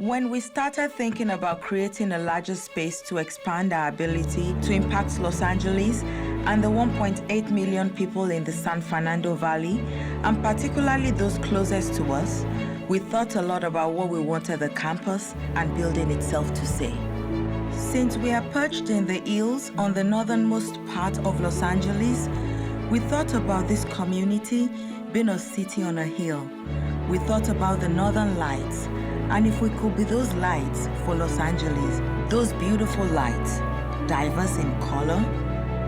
When we started thinking about creating a larger space to expand our ability to impact Los Angeles and the 1.8 million people in the San Fernando Valley, and particularly those closest to us, we thought a lot about what we wanted the campus and building itself to say. Since we are perched in the hills on the northernmost part of Los Angeles, we thought about this community being a city on a hill. We thought about the northern lights, and if we could be those lights for Los Angeles, those beautiful lights, diverse in color,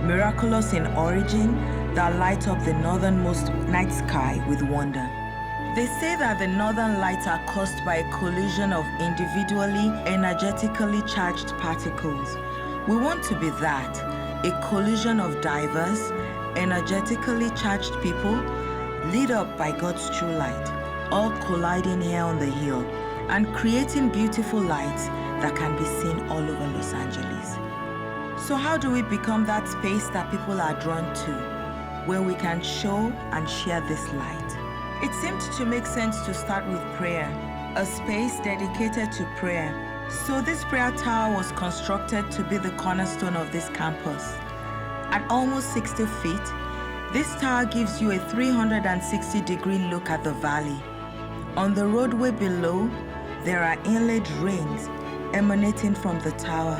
miraculous in origin, that light up the northernmost night sky with wonder. They say that the northern lights are caused by a collision of individually energetically charged particles. We want to be that, a collision of diverse, energetically charged people lit up by God's true light, all colliding here on the hill and creating beautiful lights that can be seen all over Los Angeles. So how do we become that space that people are drawn to, where we can show and share this light? It seemed to make sense to start with prayer, a space dedicated to prayer. So this prayer tower was constructed to be the cornerstone of this campus. At almost 60 feet, this tower gives you a 360-degree look at the valley. On the roadway below, there are inlaid rings emanating from the tower,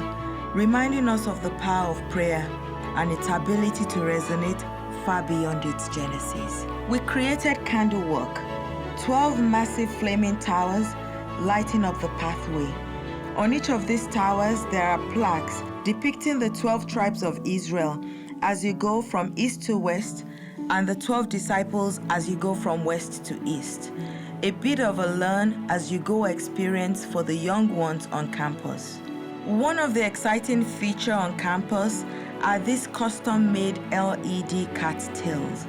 reminding us of the power of prayer and its ability to resonate far beyond its genesis. We created candlework, 12 massive flaming towers lighting up the pathway. On each of these towers, there are plaques depicting the 12 tribes of Israel as you go from east to west, and the 12 disciples as you go from west to east. A bit of a learn as you go experience for the young ones on campus. One of the exciting features on campus are these custom-made LED cat tails.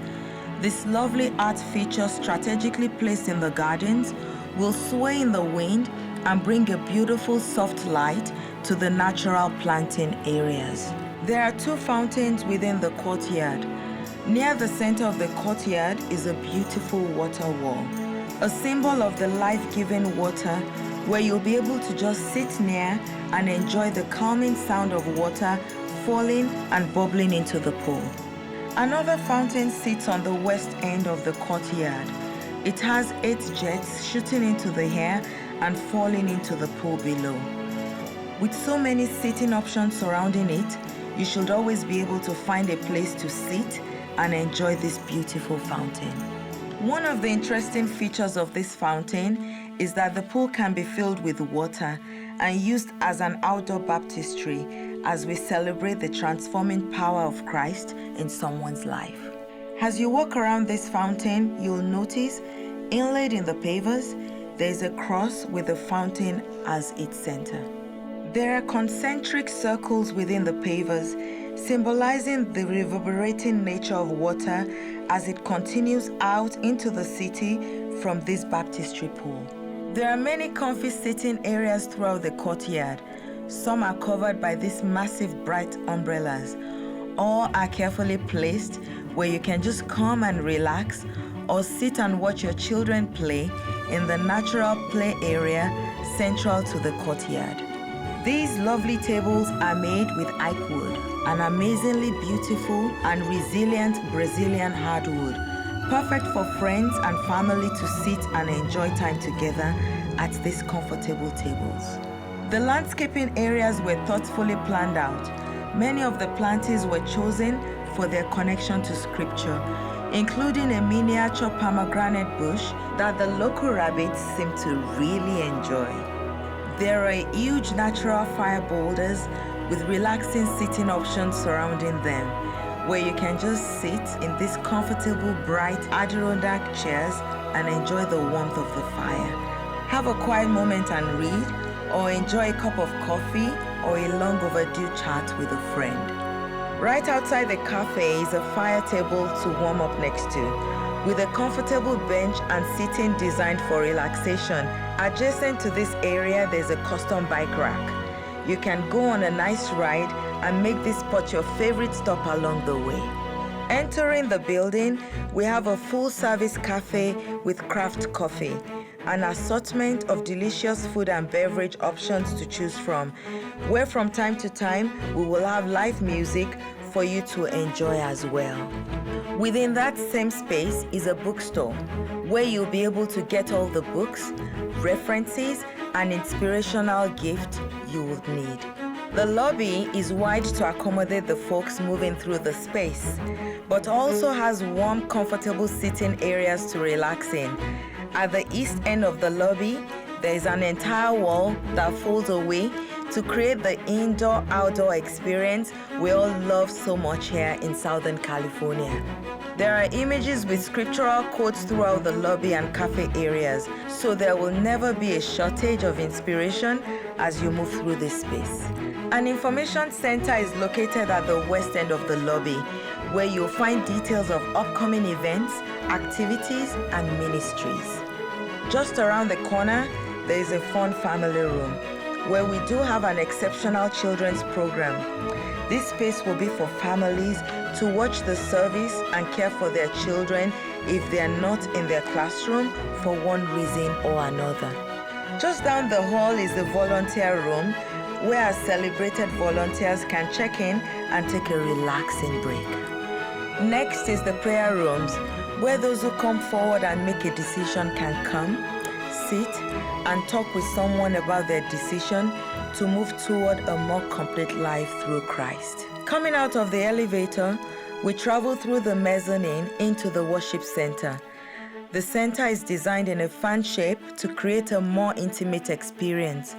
This lovely art feature strategically placed in the gardens will sway in the wind and bring a beautiful soft light to the natural planting areas. There are 2 fountains within the courtyard. Near the center of the courtyard is a beautiful water wall, a symbol of the life-giving water where you'll be able to just sit near and enjoy the calming sound of water falling and bubbling into the pool. Another fountain sits on the west end of the courtyard. It has 8 jets shooting into the air and falling into the pool below. With so many seating options surrounding it, you should always be able to find a place to sit and enjoy this beautiful fountain. One of the interesting features of this fountain is that the pool can be filled with water and used as an outdoor baptistry as we celebrate the transforming power of Christ in someone's life. As you walk around this fountain, you'll notice inlaid in the pavers, there's a cross with the fountain as its center. There are concentric circles within the pavers, symbolizing the reverberating nature of water as it continues out into the city from this baptistry pool. There are many comfy sitting areas throughout the courtyard. Some are covered by these massive bright umbrellas. All are carefully placed where you can just come and relax or sit and watch your children play in the natural play area central to the courtyard. These lovely tables are made with oak wood, an amazingly beautiful and resilient Brazilian hardwood, perfect for friends and family to sit and enjoy time together at these comfortable tables. The landscaping areas were thoughtfully planned out. Many of the plantings were chosen for their connection to scripture, including a miniature pomegranate bush that the local rabbits seem to really enjoy. There are huge natural fire boulders with relaxing sitting options surrounding them, where you can just sit in these comfortable, bright Adirondack chairs and enjoy the warmth of the fire. Have a quiet moment and read, or enjoy a cup of coffee or a long overdue chat with a friend. Right outside the cafe is a fire table to warm up next to, with a comfortable bench and seating designed for relaxation. Adjacent to this area, there's a custom bike rack. You can go on a nice ride and make this spot your favorite stop along the way. Entering the building, we have a full-service cafe with craft coffee. an assortment of delicious food and beverage options to choose from, where from time to time we will have live music for you to enjoy as well. Within that same space is a bookstore where you'll be able to get all the books, references, and inspirational gift you would need. The lobby is wide to accommodate the folks moving through the space, but also has warm, comfortable sitting areas to relax in. At the east end of the lobby, there is an entire wall that folds away to create the indoor-outdoor experience we all love so much here in Southern California. There are images with scriptural quotes throughout the lobby and cafe areas, so there will never be a shortage of inspiration as you move through this space. An information center is located at the west end of the lobby, where you'll find details of upcoming events, activities, and ministries. Just around the corner, there is a fun family room, where we do have an exceptional children's program. This space will be for families to watch the service and care for their children if they are not in their classroom for one reason or another. Just down the hall is the volunteer room, where our celebrated volunteers can check in and take a relaxing break. Next is the prayer rooms, where those who come forward and make a decision can come, sit, and talk with someone about their decision to move toward a more complete life through Christ. Coming out of the elevator, we travel through the mezzanine into the worship center. The center is designed in a fan shape to create a more intimate experience.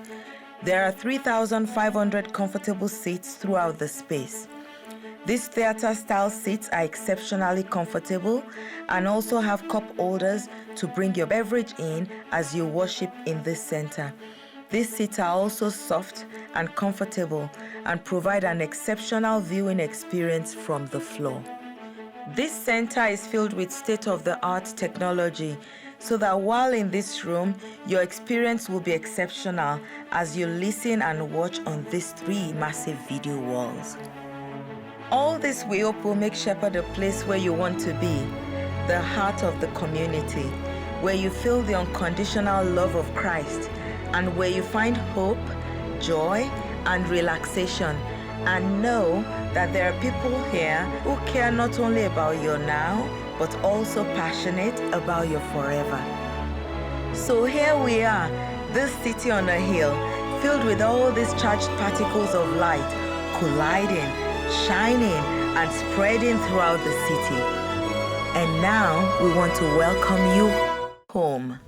There are 3,500 comfortable seats throughout the space. These theater-style seats are exceptionally comfortable and also have cup holders to bring your beverage in as you worship in this center. These seats are also soft and comfortable and provide an exceptional viewing experience from the floor. This center is filled with state-of-the-art technology, so that while in this room, your experience will be exceptional as you listen and watch on these 3 massive video walls. All this we hope will make Shepherd a place where you want to be, the heart of the community, where you feel the unconditional love of Christ, and where you find hope, joy, and relaxation, and know that there are people here who care not only about your now, but also passionate about your forever. So here we are, this city on a hill, filled with all these charged particles of light, colliding, shining, and spreading throughout the city. And now we want to welcome you home.